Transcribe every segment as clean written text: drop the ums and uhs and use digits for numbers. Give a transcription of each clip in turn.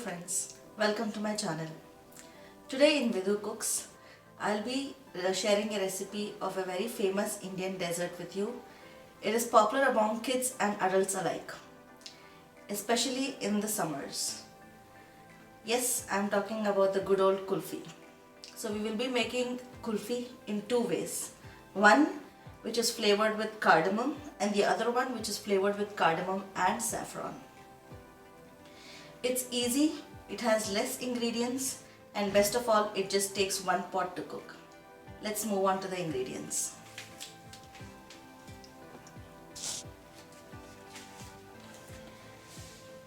friends, welcome to my channel. Today in Vidhu Cooks, I'll be sharing a recipe of a very famous Indian dessert with you. It is popular among kids and adults alike, especially in the summers. Yes, I'm talking about the good old kulfi. So we will be making kulfi in two ways. One which is flavored with cardamom and the other one which is flavored with cardamom and saffron. It's easy, it has less ingredients, and best of all, it just takes one pot to cook. Let's move on to the ingredients.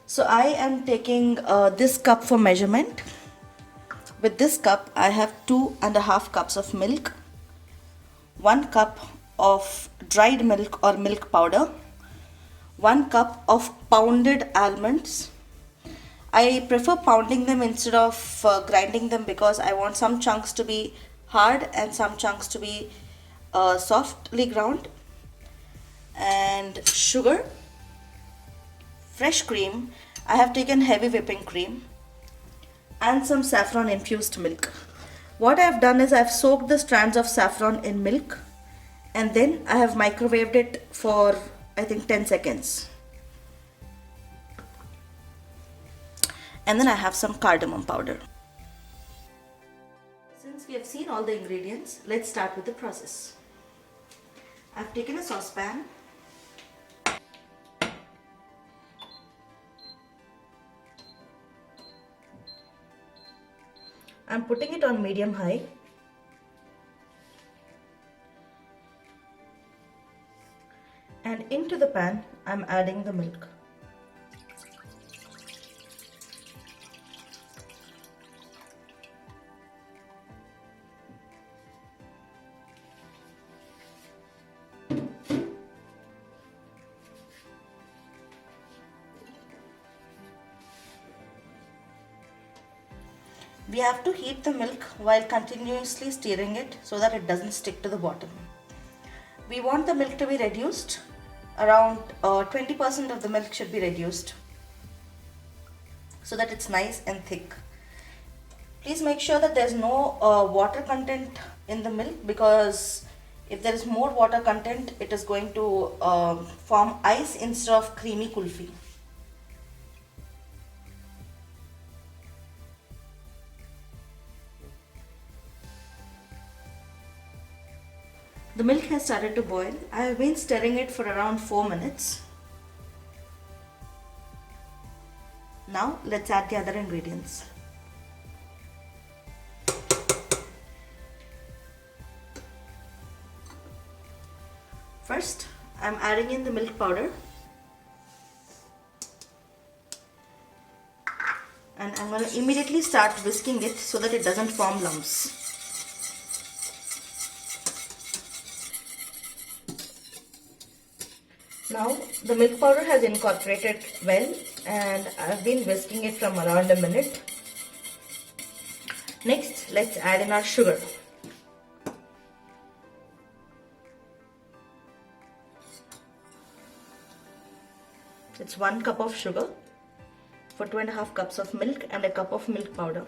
So I am taking this cup for measurement. With this cup, I have 2.5 cups of milk, 1 cup of dried milk or milk powder, 1 cup of pounded almonds. I prefer pounding them instead of grinding them because I want some chunks to be hard and some chunks to be softly ground. And sugar, fresh cream. I have taken heavy whipping cream and some saffron infused milk. What I have done is I have soaked the strands of saffron in milk and then I have microwaved it for I think 10 seconds. And then I have some cardamom powder. Since we have seen all the ingredients, let's start with the process. I've taken a saucepan. I'm putting it on medium high. And into the pan, I'm adding the milk. We have to heat the milk while continuously stirring it so that it doesn't stick to the bottom. We want the milk to be reduced. Around 20% of the milk should be reduced so that it's nice and thick. Please make sure that there's no water content in the milk, because if there is more water content, it is going to form ice instead of creamy kulfi. The milk has started to boil. I have been stirring it for around 4 minutes. Now let's add the other ingredients. First, I'm adding in the milk powder. And I'm going to immediately start whisking it so that it doesn't form lumps. Now the milk powder has incorporated well and I've been whisking it from around a minute. Next, let's add in our sugar. It's 1 cup of sugar for 2.5 cups of milk and a cup of milk powder.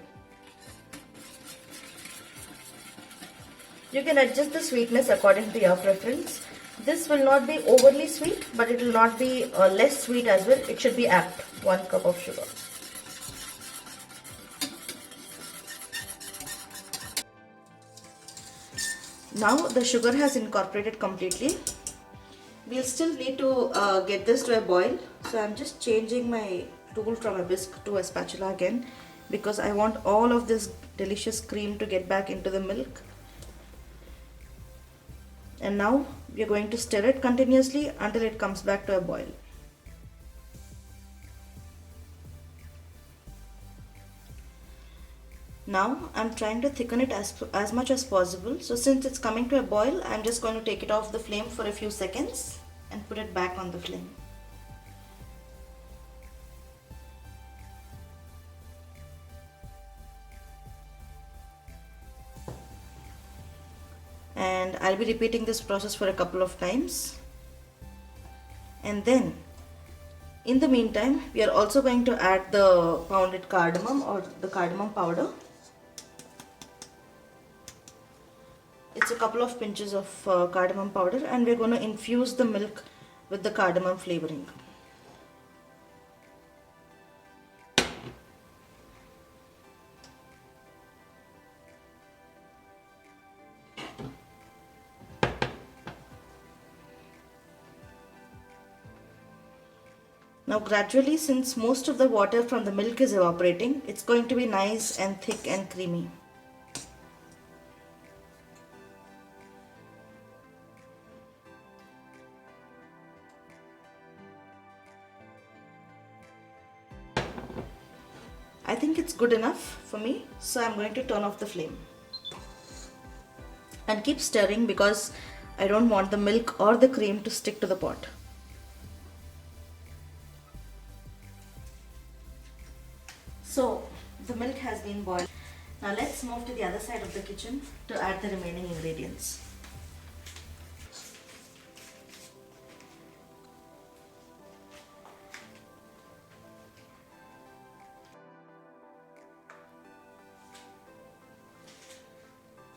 You can adjust the sweetness according to your preference. This will not be overly sweet, but it will not be less sweet as well. It should be apt. 1 cup of sugar. Now the sugar has incorporated completely. We'll still need to get this to a boil. So I'm just changing my tool from a whisk to a spatula again, because I want all of this delicious cream to get back into the milk. And now we are going to stir it continuously until it comes back to a boil. Now I'm trying to thicken it as much as possible. So since it's coming to a boil, I'm just going to take it off the flame for a few seconds and put it back on the flame. And I'll be repeating this process for a couple of times. And then In the meantime, we are also going to add the pounded cardamom or the cardamom powder. It's a couple of pinches of cardamom powder, and we're going to infuse the milk with the cardamom flavoring. Now gradually, since most of the water from the milk is evaporating, it's going to be nice and thick and creamy. I think it's good enough for me, so I'm going to turn off the flame. And keep stirring because I don't want the milk or the cream to stick to the pot. So the milk has been boiled. Now let's move to the other side of the kitchen to add the remaining ingredients.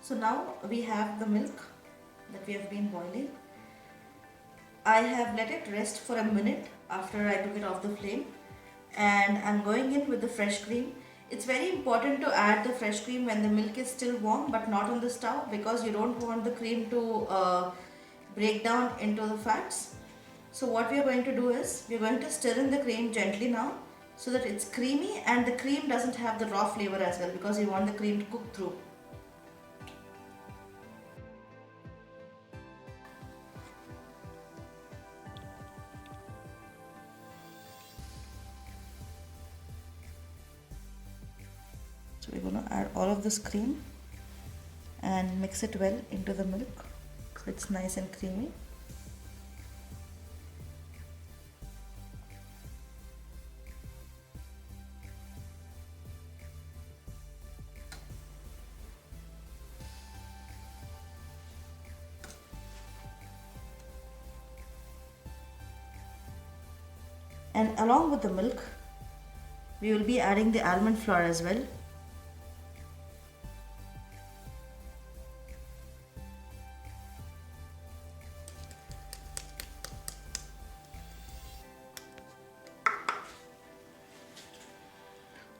So now we have the milk that we have been boiling. I have let it rest for a minute after I took it off the flame, and I'm going in with the fresh cream. It's very important to add the fresh cream when the milk is still warm but not on the stove, because you don't want the cream to break down into the fats. So what we are going to do is we are going to stir in the cream gently now so that it's creamy and the cream doesn't have the raw flavor as well, because you want the cream to cook through. So we're going to add all of this cream and mix it well into the milk so it's nice and creamy. And along with the milk, we will be adding the almond flour as well.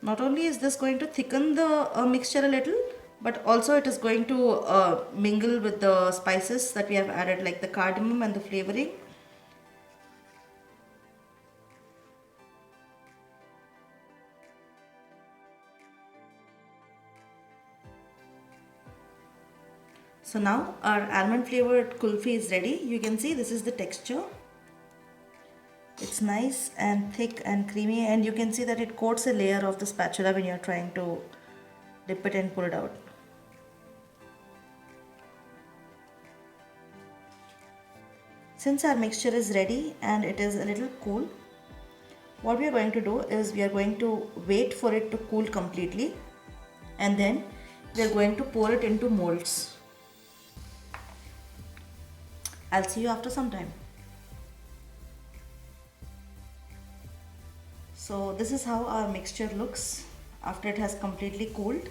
Not only is this going to thicken the mixture a little, but also it is going to mingle with the spices that we have added, like the cardamom and the flavoring. So now our almond flavored kulfi is ready. You can see this is the texture. It's nice and thick and creamy, and you can see that it coats a layer of the spatula when you're trying to dip it and pull it out. Since our mixture is ready and it is a little cool, what we are going to do is we are going to wait for it to cool completely, and then we are going to pour it into molds. I'll see you after some time. So this is how our mixture looks after it has completely cooled.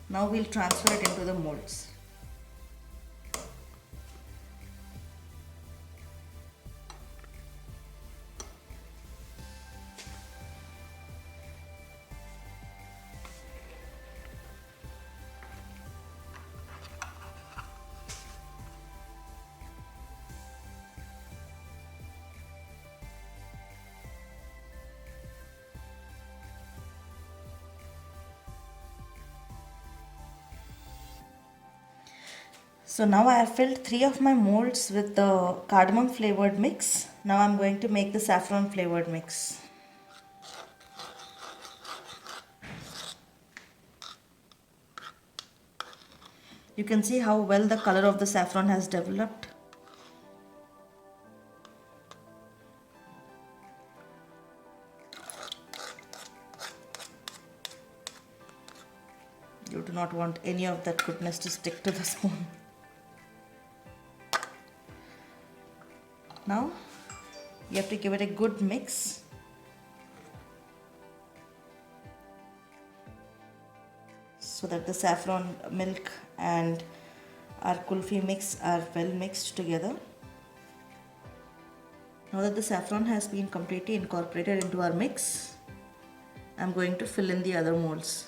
Now we'll transfer it into the molds. So now I have filled 3 of my molds with the cardamom flavored mix. Now I'm going to make the saffron flavored mix. You can see how well the color of the saffron has developed. You do not want any of that goodness to stick to the spoon. Now You have to give it a good mix. So that the saffron milk and our kulfi mix are well mixed together. Now that the saffron has been completely incorporated into our mix, I'm going to fill in the other molds.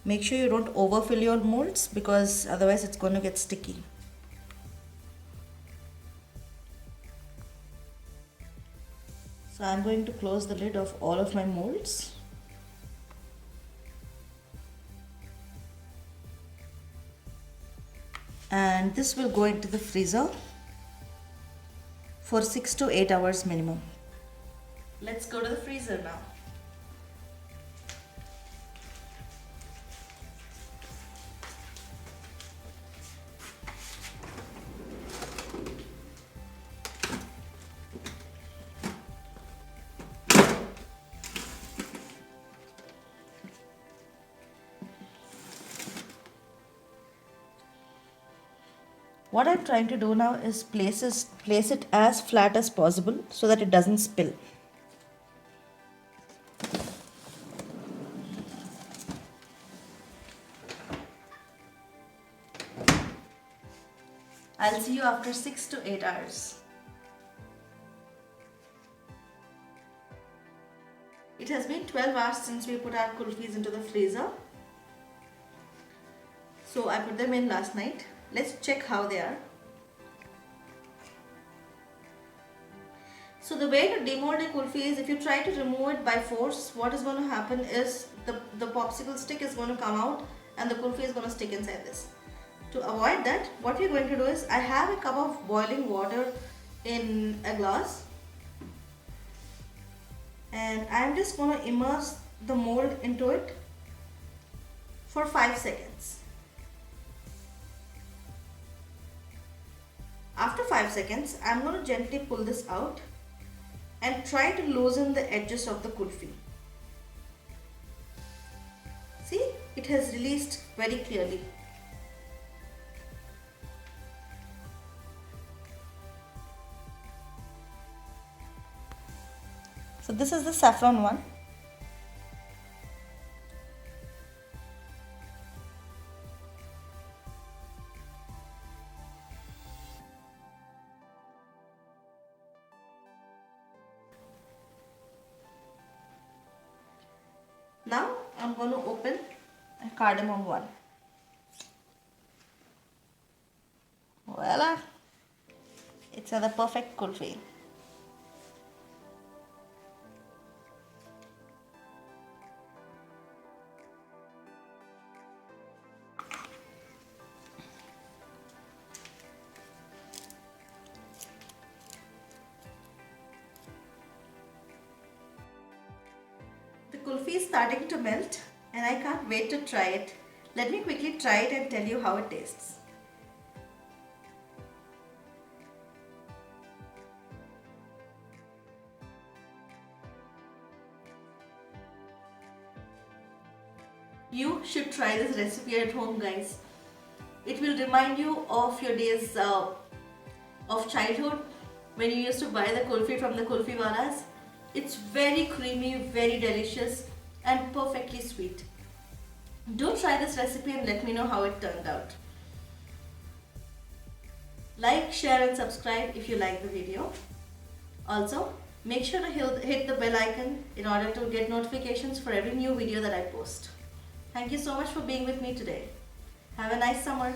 Make sure you don't overfill your molds because otherwise it's going to get sticky. So I'm going to close the lid of all of my molds. And this will go into the freezer for 6 to 8 hours minimum. Let's go to the freezer now. What I'm trying to do now is place it as flat as possible so that it doesn't spill. I'll see you after 6 to 8 hours. It has been 12 hours since we put our kulfis into the freezer. So I put them in last night. Let's check how they are. So the way to demold a kulfi is if you try to remove it by force, what is going to happen is the popsicle stick is going to come out and the kulfi is going to stick inside this. To avoid that, what we're going to do is, I have a cup of boiling water in a glass and I'm just going to immerse the mold into it for 5 seconds. After 5 seconds, I'm going to gently pull this out and try to loosen the edges of the kulfi. See, it has released very clearly. So this is the saffron one. Now I'm going to open a cardamom one. Voila! It's the perfect kulfi. The kulfi is starting to melt and I can't wait to try it. Let me quickly try it and tell you how it tastes. You should try this recipe at home, guys. It will remind you of your days of childhood when you used to buy the kulfi from the kulfi walas. It's very creamy, very delicious and perfectly sweet. Do try this recipe and let me know how it turned out. Like, share and subscribe if you like the video. Also, make sure to hit the bell icon in order to get notifications for every new video that I post. Thank you so much for being with me today. Have a nice summer.